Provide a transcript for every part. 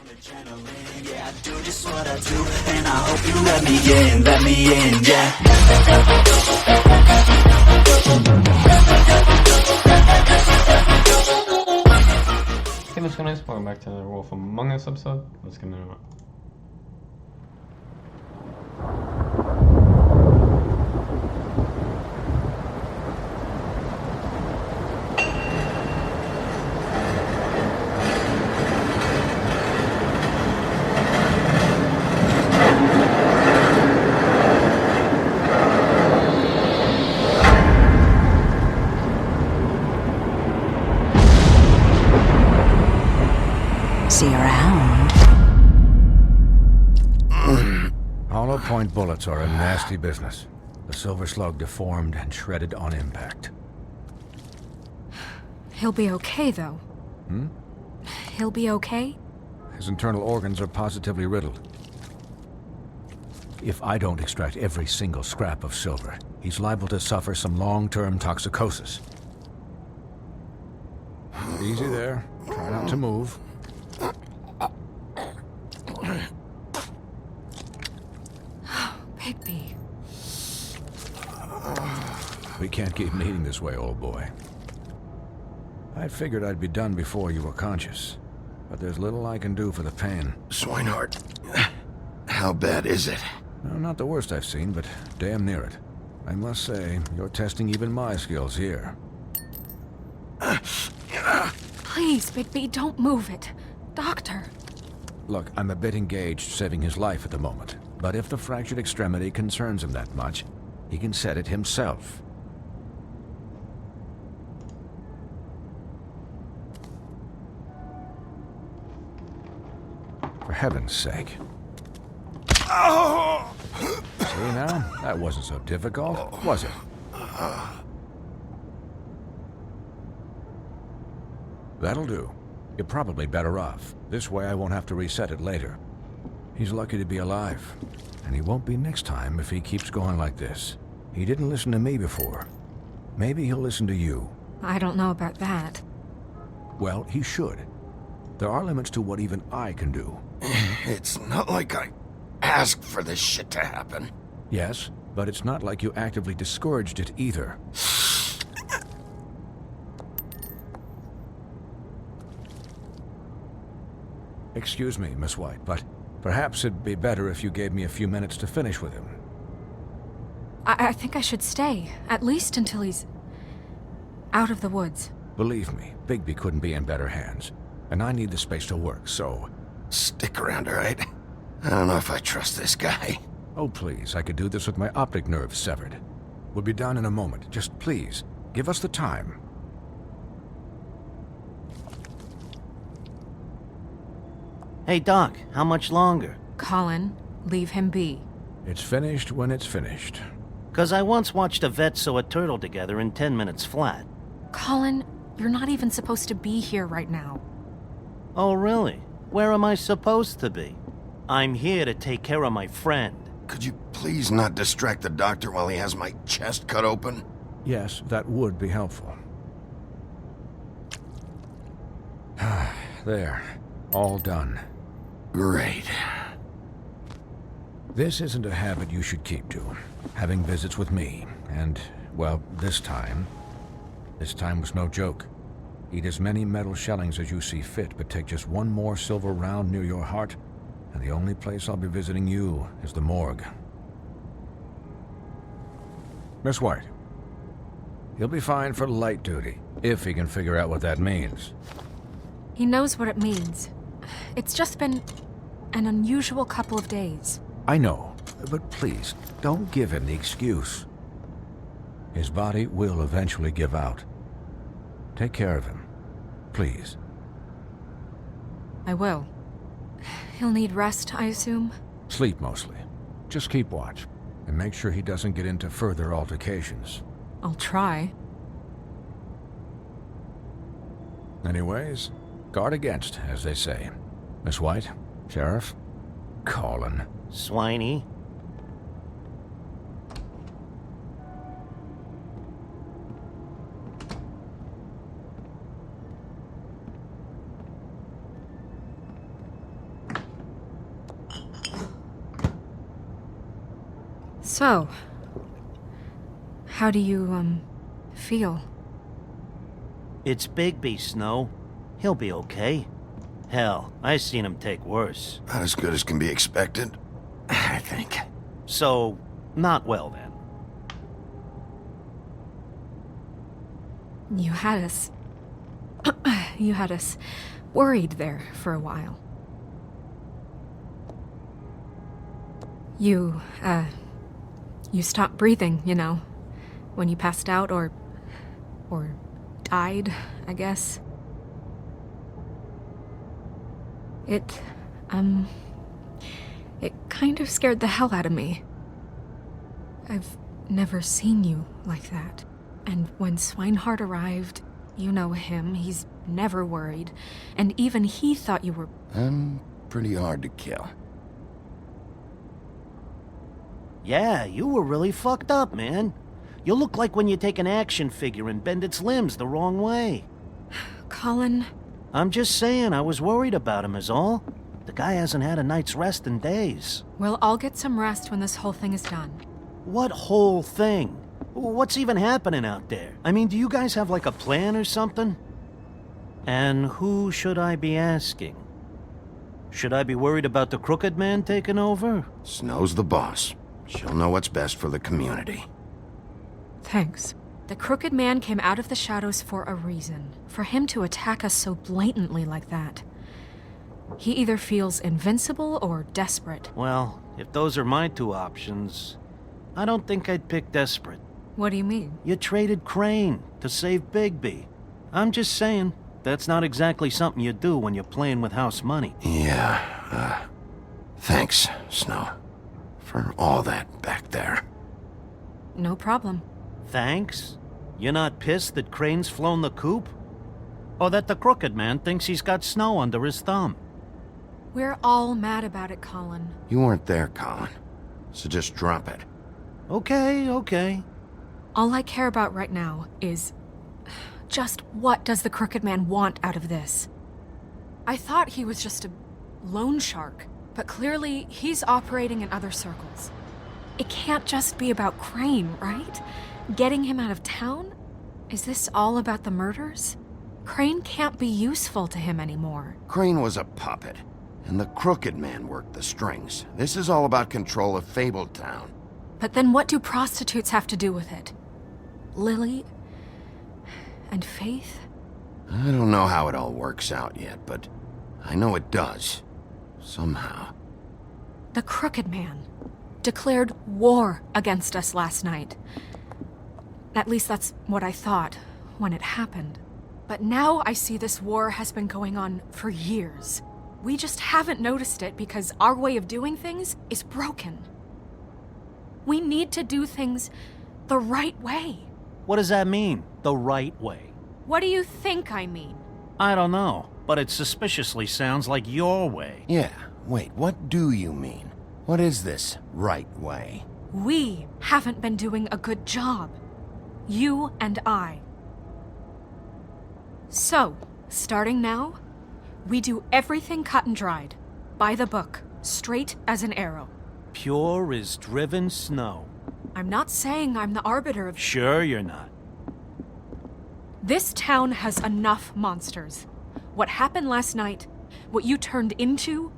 adrenaline, yeah, I do just what I do, and I hope you let me in, yeah. Hey, what's going on? Welcome back to another Wolf Among Us episode. Let's get into it. See you around. Hollow point bullets are a nasty business. The silver slug deformed and shredded on impact. He'll be okay, though. He'll be okay? His internal organs are positively riddled. If I don't extract every single scrap of silver, he's liable to suffer some long-term toxicosis. Easy there. Try not to move. Bigby. We can't keep meeting this way, old boy. I figured I'd be done before you were conscious, but there's little I can do for the pain. Swinehart, how bad is it? No, not the worst I've seen, but damn near it. I must say, you're testing even my skills here. Please, Bigby, don't move it. Doctor. Look, I'm a bit engaged saving his life at the moment, but if the fractured extremity concerns him that much, he can set it himself. For heaven's sake. Oh! See now? That wasn't so difficult, was it? That'll do. You're probably better off. This way I won't have to reset it later. He's lucky to be alive, and he won't be next time if he keeps going like this. He didn't listen to me before. Maybe he'll listen to you. I don't know about that. Well, he should. There are limits to what even I can do. It's not like I asked for this shit to happen. Yes, but it's not like you actively discouraged it either. Excuse me, Miss White, but perhaps it'd be better if you gave me a few minutes to finish with him. I think I should stay, at least until he's out of the woods. Believe me, Bigby couldn't be in better hands, and I need the space to work, so... Stick around, all right? I don't know if I trust this guy. Oh, please, I could do this with my optic nerve severed. We'll be done in a moment. Just please, give us the time. Hey, Doc, how much longer? Colin, leave him be. It's finished when it's finished. 'Cause I once watched a vet sew a turtle together in 10 minutes flat. Colin, you're not even supposed to be here right now. Oh, really? Where am I supposed to be? I'm here to take care of my friend. Could you please not distract the doctor while he has my chest cut open? Yes, that would be helpful. There. All done. Great. This isn't a habit you should keep to. Having visits with me. And, well, this time was no joke. Eat as many metal shellings as you see fit, but take just one more silver round near your heart, and the only place I'll be visiting you is the morgue. Miss White. He'll be fine for light duty, if he can figure out what that means. He knows what it means. It's just been an unusual couple of days. I know, but please, don't give him the excuse. His body will eventually give out. Take care of him, please. I will. He'll need rest, I assume? Sleep mostly. Just keep watch, and make sure he doesn't get into further altercations. I'll try. Anyways, guard against, as they say. Miss White, Sheriff, Colin. Swiney. So, how do you, feel? It's Bigby, Snow. He'll be okay. Hell, I seen him take worse. Not as good as can be expected, I think. So, not well then. You had us... you had us worried there for a while. You stopped breathing, you know, when you passed out or died, I guess. It kind of scared the hell out of me. I've never seen you like that. And when Swinehart arrived, you know him, he's never worried. And even he thought you were... I'm pretty hard to kill. Yeah, you were really fucked up, man. You look like when you take an action figure and bend its limbs the wrong way. Colin... I'm just saying, I was worried about him is all. The guy hasn't had a night's rest in days. We'll all get some rest when this whole thing is done. What whole thing? What's even happening out there? I mean, do you guys have like a plan or something? And who should I be asking? Should I be worried about the Crooked Man taking over? Snow's the boss. She'll know what's best for the community. Thanks. The Crooked Man came out of the shadows for a reason. For him to attack us so blatantly like that. He either feels invincible or desperate. Well, if those are my two options, I don't think I'd pick desperate. What do you mean? You traded Crane to save Bigby. I'm just saying, that's not exactly something you do when you're playing with house money. Yeah, thanks, Snow. For all that back there. No problem. Thanks? You're not pissed that Crane's flown the coop? Or that the Crooked Man thinks he's got Snow under his thumb? We're all mad about it, Colin. You weren't there, Colin. So just drop it. Okay. All I care about right now is... just what does the Crooked Man want out of this? I thought he was just a loan shark, but clearly he's operating in other circles. It can't just be about Crane, right? Getting him out of town? Is this all about the murders? Crane can't be useful to him anymore. Crane was a puppet, and the Crooked Man worked the strings. This is all about control of Fabletown. But then what do prostitutes have to do with it? Lily? And Faith? I don't know how it all works out yet, but I know it does. Somehow. The Crooked Man declared war against us last night. At least that's what I thought when it happened. But now I see this war has been going on for years. We just haven't noticed it because our way of doing things is broken. We need to do things the right way. What does that mean, the right way? What do you think I mean? I don't know, but it suspiciously sounds like your way. Yeah, wait, what do you mean? What is this right way? We haven't been doing a good job. You and I. So, starting now, we do everything cut and dried. By the book, straight as an arrow. Pure as driven snow. I'm not saying I'm the arbiter of... Sure you're not. This town has enough monsters. What happened last night, what you turned into,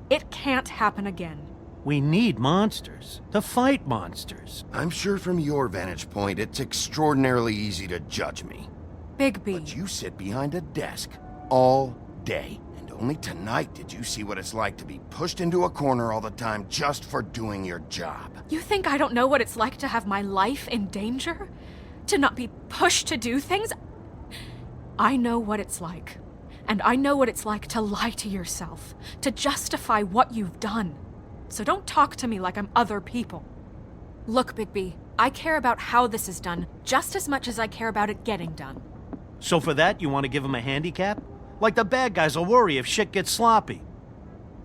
it can't happen again. We need monsters to fight monsters. I'm sure from your vantage point, it's extraordinarily easy to judge me. Bigby. But you sit behind a desk all day. And only tonight did you see what it's like to be pushed into a corner all the time just for doing your job. You think I don't know what it's like to have my life in danger? To not be pushed to do things? I know what it's like. And I know what it's like to lie to yourself, to justify what you've done. So don't talk to me like I'm other people. Look, Bigby, I care about how this is done just as much as I care about it getting done. So for that, you want to give him a handicap? Like the bad guys will worry if shit gets sloppy.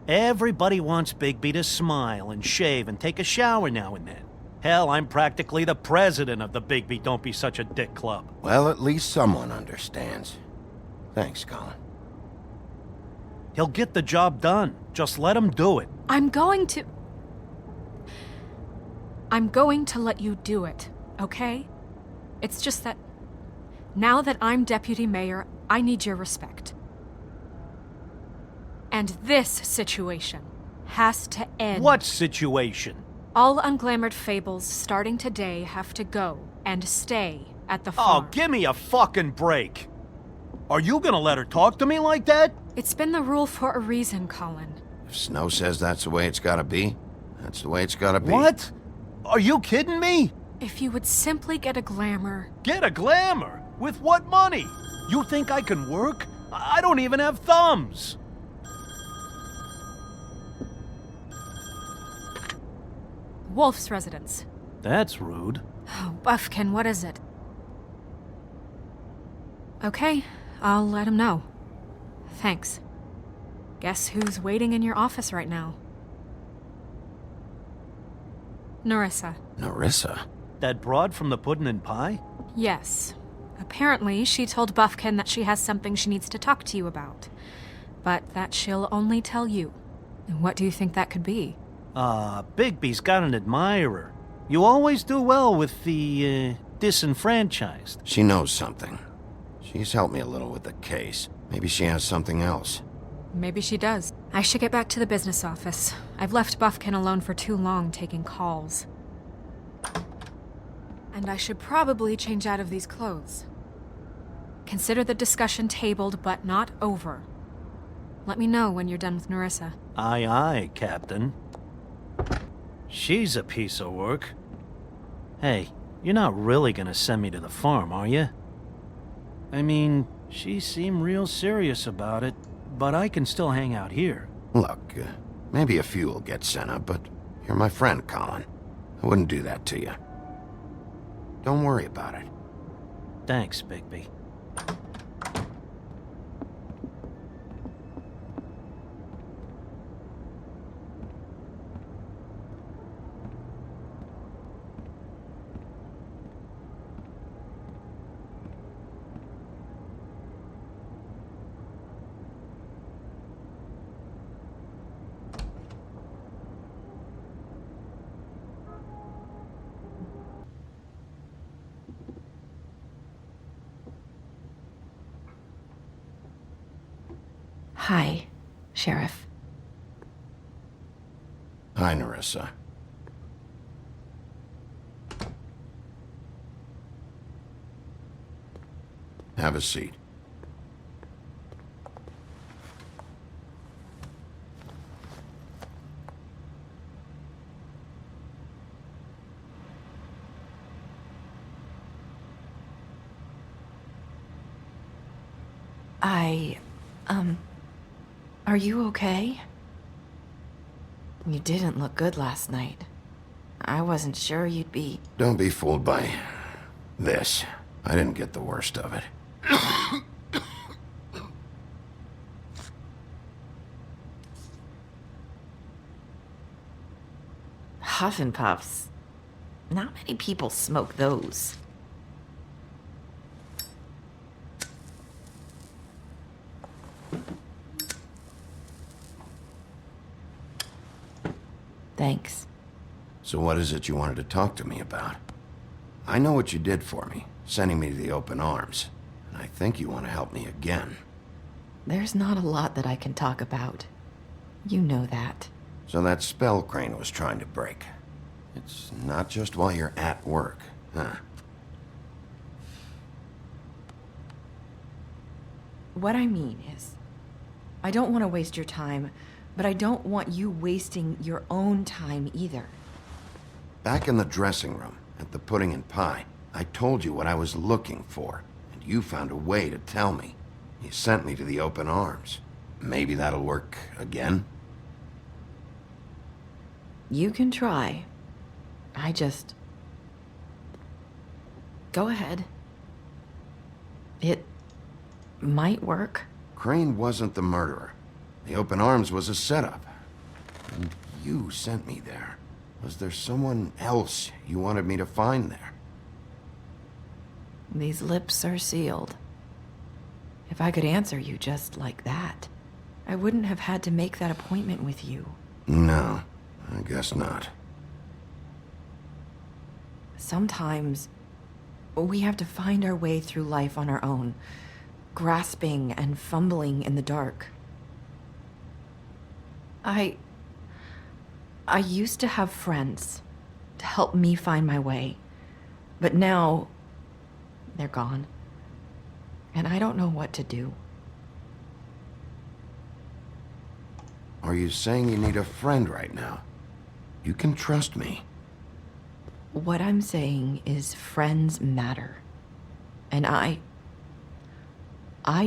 Everybody wants Bigby to smile and shave and take a shower now and then. Hell, I'm practically the president of the Bigby Don't Be Such a Dick Club. Well, at least someone understands. Thanks, Colin. He'll get the job done. Just let him do it. I'm going to... I'm going to let you do it, okay? It's just that now that I'm deputy mayor, I need your respect. And this situation has to end. What situation? All unglamored fables starting today have to go and stay at the Oh, farm. give me a fucking break. Are you gonna let her talk to me like that? It's been the rule for a reason, Colin. If Snow says that's the way it's gotta be, that's the way it's gotta be. What? Are you kidding me? If you would simply get a glamour. Get a glamour? With what money? You think I can work? I don't even have thumbs. Wolf's residence. That's rude. Oh, Buffkin, what is it? Okay, I'll let him know. Thanks. Guess who's waiting in your office right now? Nerissa. Nerissa? That broad from the puddin' and pie? Yes. Apparently, she told Buffkin that she has something she needs to talk to you about. But that she'll only tell you. And what do you think that could be? Bigby's got an admirer. You always do well with the, disenfranchised. She knows something. She's helped me a little with the case. Maybe she has something else. Maybe she does. I should get back to the business office. I've left Buffkin alone for too long taking calls. And I should probably change out of these clothes. Consider the discussion tabled, but not over. Let me know when you're done with Nerissa. Aye, aye, Captain. She's a piece of work. Hey, you're not really gonna send me to the farm, are you? I mean, she seemed real serious about it, but I can still hang out here. Look, maybe a few will get sent up, but you're my friend, Colin. I wouldn't do that to you. Don't worry about it. Thanks, Bigby. Hi, Sheriff. Hi, Nerissa. Have a seat. Are you okay? You didn't look good last night. I wasn't sure you'd be... Don't be fooled by this. I didn't get the worst of it. Huff and puffs. Not many people smoke those. Thanks. So what is it you wanted to talk to me about? I know what you did for me, sending me to the open arms. And I think you want to help me again. There's not a lot that I can talk about. You know that. So that spell Crane was trying to break. It's not just while you're at work, huh? What I mean is, I don't want to waste your time, but I don't want you wasting your own time either. Back in the dressing room, at the pudding and pie, I told you what I was looking for, and you found a way to tell me. You sent me to the open arms. Maybe that'll work again? You can try. I just... Go ahead. It might work. Crane wasn't the murderer. The open arms was a setup. And you sent me there. Was there someone else you wanted me to find there? These lips are sealed. If I could answer you just like that, I wouldn't have had to make that appointment with you. No, I guess not. Sometimes we have to find our way through life on our own, grasping and fumbling in the dark. I used to have friends to help me find my way, but now they're gone, and I don't know what to do. Are you saying you need a friend right now? You can trust me. What I'm saying is friends matter, and I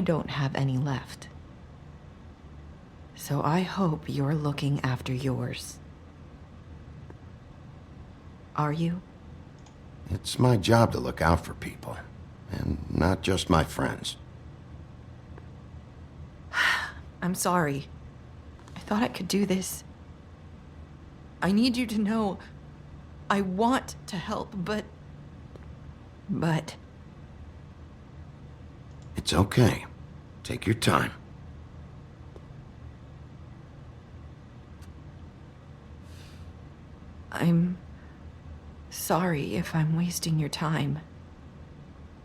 don't have any left. So I hope you're looking after yours. Are you? It's my job to look out for people, and not just my friends. I'm sorry. I thought I could do this. I need you to know I want to help, but... It's okay. Take your time. I'm sorry if I'm wasting your time.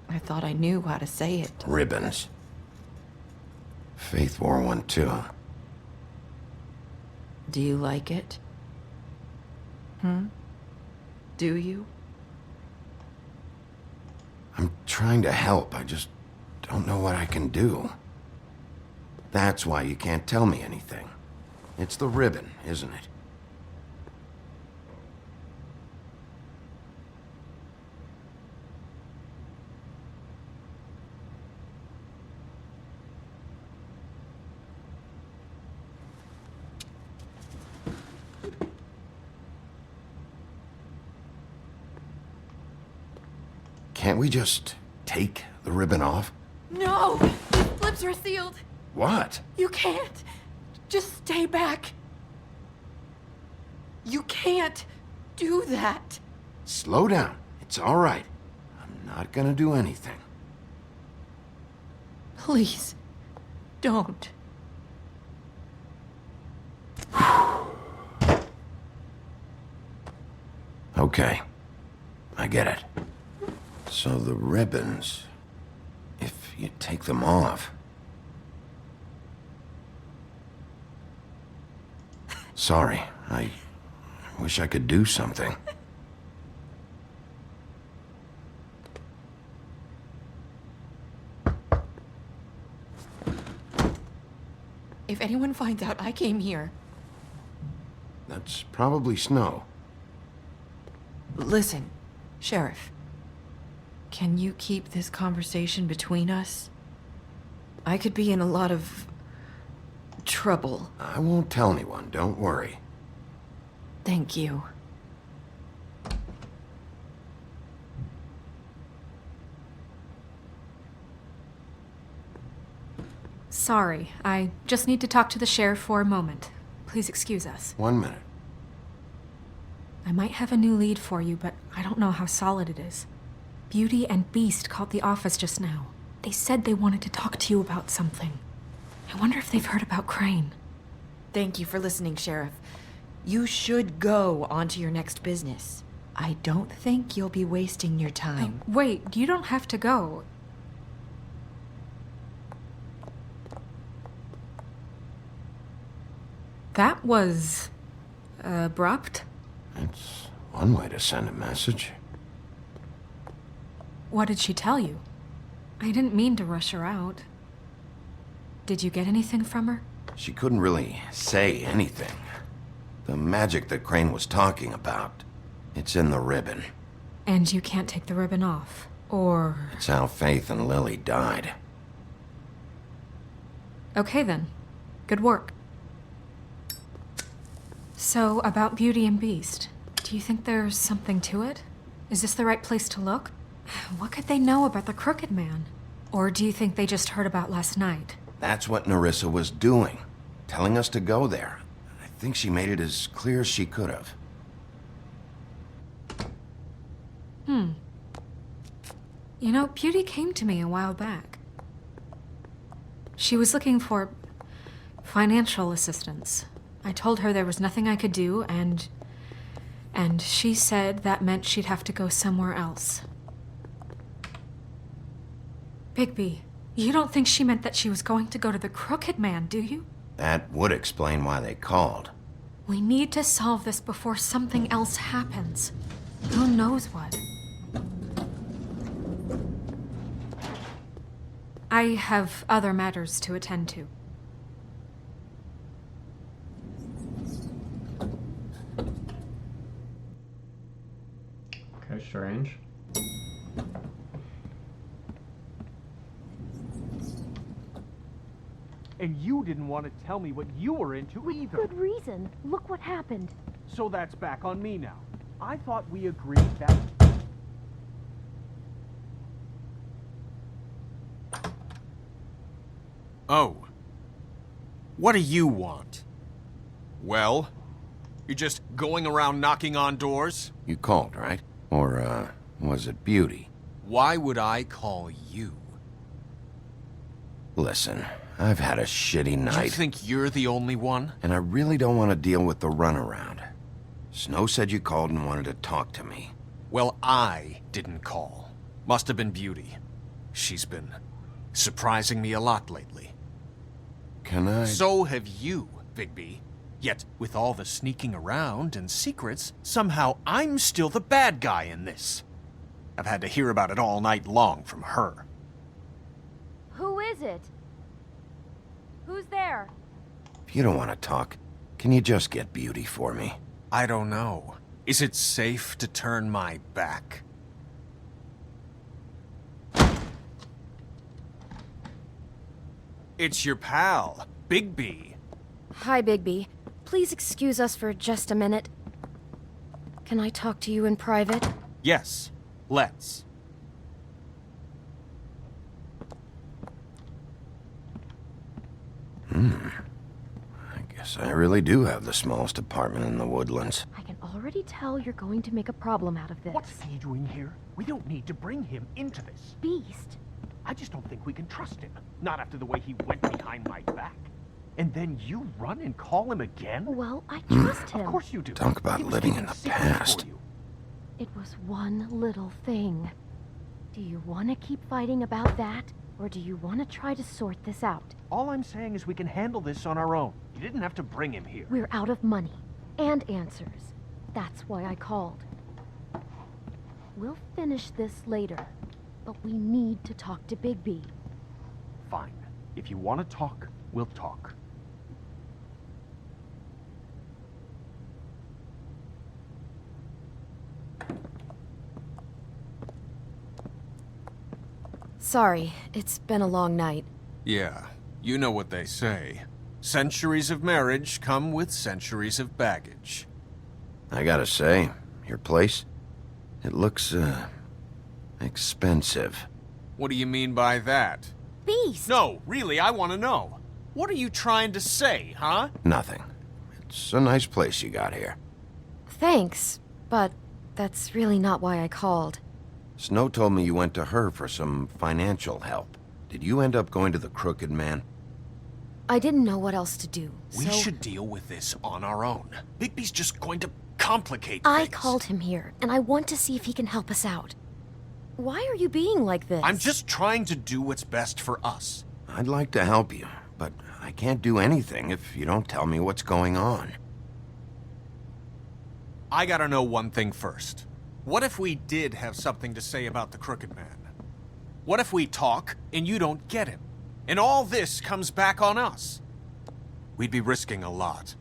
I thought I knew how to say it. Ribbons. Faith wore one too. Do you like it? Do you? I'm trying to help. I just don't know what I can do. That's why you can't tell me anything. It's the ribbon, isn't it? Can't we just take the ribbon off? No! The lips are sealed! What? You can't! Just stay back! You can't do that! Slow down. It's all right. I'm not gonna do anything. Please, don't. Okay. I get it. So the ribbons, if you take them off... Sorry, I wish I could do something. If anyone finds out I came here... That's probably snow. Listen, Sheriff. Can you keep this conversation between us? I could be in a lot of... trouble. I won't tell anyone, don't worry. Thank you. Sorry, I just need to talk to the sheriff for a moment. Please excuse us. 1 minute. I might have a new lead for you, but I don't know how solid it is. Beauty and Beast called the office just now. They said they wanted to talk to you about something. I wonder if they've heard about Crane. Thank you for listening, Sheriff. You should go on to your next business. I don't think you'll be wasting your time. Wait, you don't have to go. That was... abrupt. It's one way to send a message. What did she tell you? I didn't mean to rush her out. Did you get anything from her? She couldn't really say anything. The magic that Crane was talking about, it's in the ribbon. And you can't take the ribbon off, or... It's how Faith and Lily died. Okay then. Good work. So, about Beauty and Beast, do you think there's something to it? Is this the right place to look? What could they know about the Crooked Man? Or do you think they just heard about last night? That's what Nerissa was doing, telling us to go there. I think she made it as clear as she could have. You know, Beauty came to me a while back. She was looking for financial assistance. I told her there was nothing I could do, and And she said that meant she'd have to go somewhere else. Bigby, you don't think she meant that she was going to go to the Crooked Man, do you? That would explain why they called. We need to solve this before something else happens. Who knows what? I have other matters to attend to. Okay, strange. And you didn't want to tell me what you were into either. Good reason. Look what happened. So that's back on me now. I thought we agreed that... Oh. What do you want? Well? You're just going around knocking on doors? You called, right? Or, was it Beauty? Why would I call you? Listen, I've had a shitty night. You think you're the only one? And I really don't want to deal with the runaround. Snow said you called and wanted to talk to me. Well, I didn't call. Must have been Beauty. She's been surprising me a lot lately. Can I... So have you, Bigby. Yet, with all the sneaking around and secrets, somehow I'm still the bad guy in this. I've had to hear about it all night long from her. Who is it? Who's there? If you don't want to talk, can you just get Beauty for me? I don't know. Is it safe to turn my back? It's your pal, Bigby. Hi, Bigby. Please excuse us for just a minute. Can I talk to you in private? Yes, let's. I guess I really do have the smallest apartment in the Woodlands. I can already tell you're going to make a problem out of this. What's he doing here? We don't need to bring him into this. Beast? I just don't think we can trust him. Not after the way he went behind my back. And then you run and call him again? Well, I trust him. Of course you do. Talk about He was living keeping in the secrets past. for you. It was one little thing. Do you want to keep fighting about that? Or do you want to try to sort this out? All I'm saying is we can handle this on our own. You didn't have to bring him here. We're out of money. And answers. That's why I called. We'll finish this later. But we need to talk to Bigby. Fine. If you want to talk, we'll talk. Sorry, it's been a long night. Yeah, you know what they say. Centuries of marriage come with centuries of baggage. I gotta say, your place, it looks, expensive. What do you mean by that? Beast! No, really, I want to know. What are you trying to say, huh? Nothing. It's a nice place you got here. Thanks, but that's really not why I called. Snow told me you went to her for some financial help. Did you end up going to the Crooked Man? I didn't know what else to do, We so should deal with this on our own. Bigby's just going to complicate I things. called him here, and I want to see if he can help us out. Why are you being like this? I'm just trying to do what's best for us. I'd like to help you, but I can't do anything if you don't tell me what's going on. I gotta know one thing first. What if we did have something to say about the Crooked Man? What if we talk and you don't get him? And all this comes back on us? We'd be risking a lot.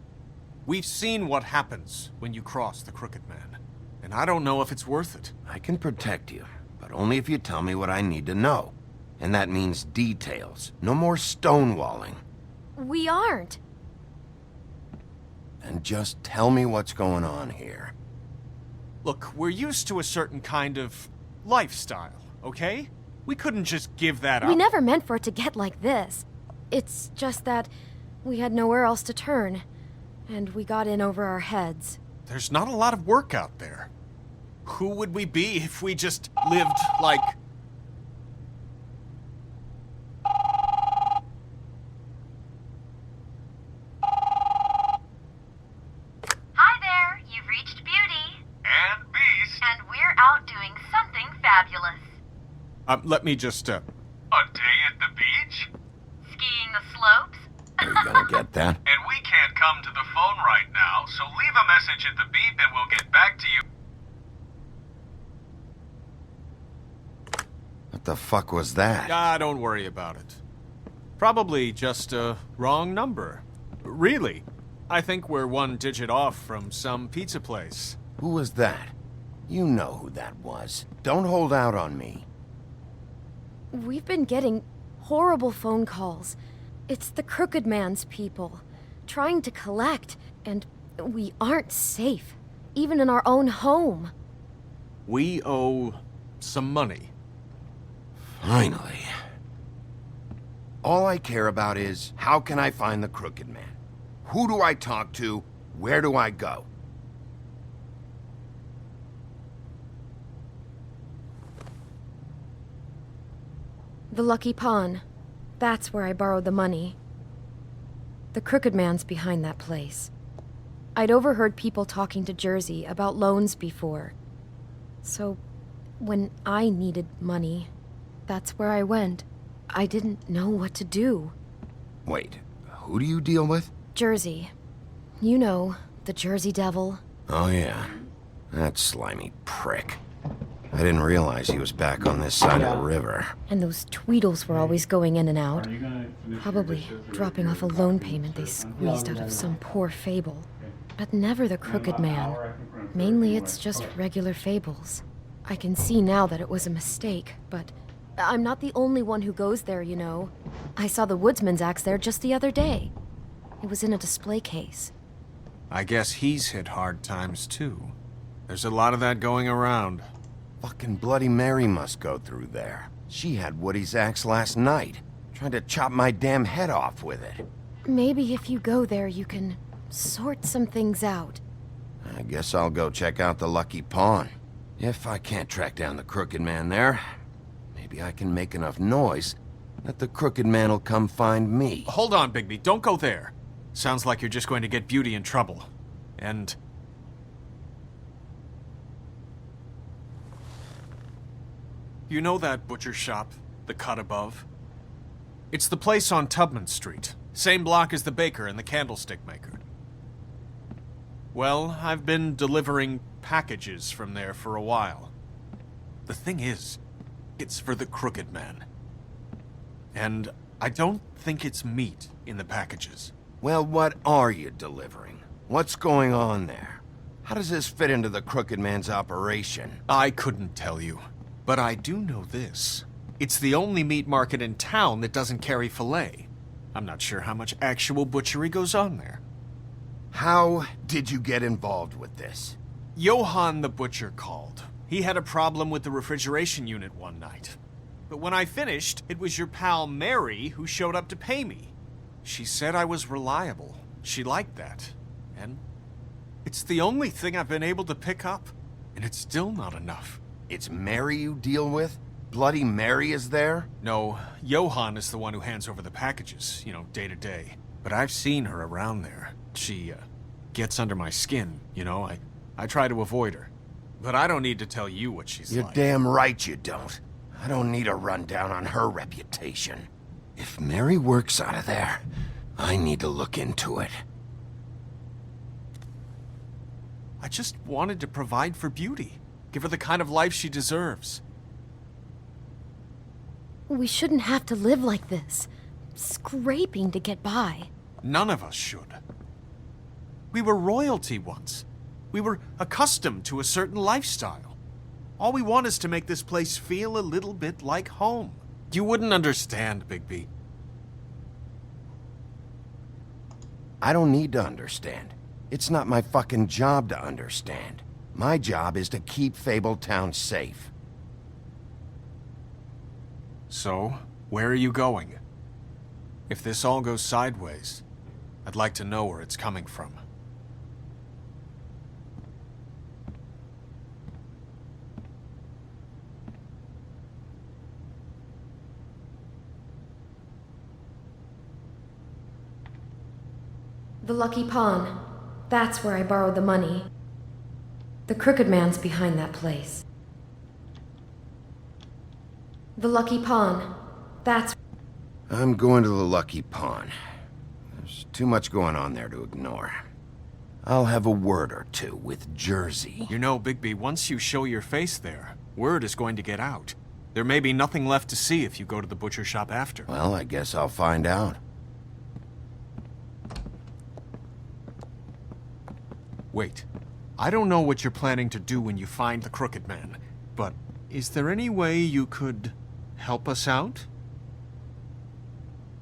We've seen what happens when you cross the Crooked Man. And I don't know if it's worth it. I can protect you, but only if you tell me what I need to know. And that means details. No more stonewalling. We aren't. And just tell me what's going on here. Look, we're used to a certain kind of lifestyle, okay? We couldn't just give that up. We never meant for it to get like this. It's just that we had nowhere else to turn, and we got in over our heads. There's not a lot of work out there. Who would we be if we just lived like... Hi there, you've reached Beauty. Let me just, A day at the beach? Skiing the slopes? Are you gonna get that? And we can't come to the phone right now, so leave a message at the beep and we'll get back to you. What the fuck was that? don't worry about it. Probably just a wrong number. Really, I think we're one digit off from some pizza place. Who was that? You know who that was. Don't hold out on me. We've been getting horrible phone calls. It's the Crooked Man's people, trying to collect, and we aren't safe, even in our own home. We owe some money. Finally. All I care about is, how can I find the Crooked Man? Who do I talk to? Where do I go? The Lucky Pawn. That's where I borrowed the money. The Crooked Man's behind that place. I'd overheard people talking to Jersey about loans before. So, when I needed money, that's where I went. I didn't know what to do. Wait, who do you deal with? Jersey. You know, the Jersey Devil. Oh yeah, that slimy prick. I didn't realize he was back on this side of the river. And those Tweedles were always going in and out. Probably dropping off a loan payment they squeezed out of some poor fable. But never the Crooked Man. Mainly it's just regular fables. I can see now that it was a mistake, but I'm not the only one who goes there, you know. I saw the Woodsman's axe there just the other day. It was in a display case. I guess he's hit hard times too. There's a lot of that going around. Fucking Bloody Mary must go through there. She had Woody's axe last night. Tried to chop my damn head off with it. Maybe if you go there, you can sort some things out. I guess I'll go check out the Lucky Pawn. If I can't track down the Crooked Man there, maybe I can make enough noise that the Crooked Man will come find me. Hold on, Bigby. Don't go there. Sounds like you're just going to get Beauty in trouble. And... you know that butcher shop, the cut above? It's the place on Tubman Street. Same block as the baker and the candlestick maker. Well, I've been delivering packages from there for a while. The thing is, it's for the Crooked Man. And I don't think it's meat in the packages. Well, what are you delivering? What's going on there? How does this fit into the Crooked Man's operation? I couldn't tell you. But I do know this. It's the only meat market in town that doesn't carry filet. I'm not sure how much actual butchery goes on there. How did you get involved with this? Johann the butcher called. He had a problem with the refrigeration unit one night. But when I finished, it was your pal Mary who showed up to pay me. She said I was reliable. She liked that. And it's the only thing I've been able to pick up. And it's still not enough. It's Mary you deal with? Bloody Mary is there? No, Johann is the one who hands over the packages, you know, day to day. But I've seen her around there. She, gets under my skin, you know. I try to avoid her. But I don't need to tell you what she's You're like. damn right you don't. I don't need a rundown on her reputation. If Mary works out of there, I need to look into it. I just wanted to provide for Beauty. Give her the kind of life she deserves. We shouldn't have to live like this, scraping to get by. None of us should. We were royalty once. We were accustomed to a certain lifestyle. All we want is to make this place feel a little bit like home. You wouldn't understand, Bigby. I don't need to understand. It's not my fucking job to understand. My job is to keep Fabletown safe. So, where are you going? If this all goes sideways, I'd like to know where it's coming from. The Lucky Pawn. That's where I borrowed the money. The Crooked Man's behind that place. The Lucky Pawn. That's... I'm going to the Lucky Pawn. There's too much going on there to ignore. I'll have a word or two with Jersey. You know, Bigby, once you show your face there, word is going to get out. There may be nothing left to see if you go to the butcher shop after. Well, I guess I'll find out. Wait. I don't know what you're planning to do when you find the Crooked Man, but is there any way you could help us out?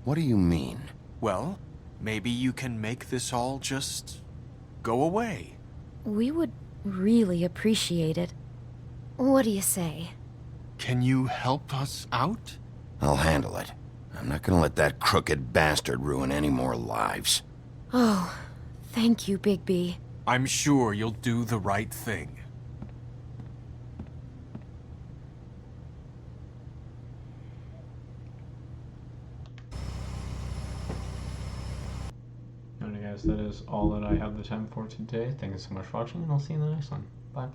What do you mean? Well, maybe you can make this all just go away. We would really appreciate it. What do you say? Can you help us out? I'll handle it. I'm not gonna let that crooked bastard ruin any more lives. Oh, thank you, Bigby. I'm sure you'll do the right thing. Alright guys, that is all that I have the time for today. Thank you so much for watching, and I'll see you in the next one. Bye.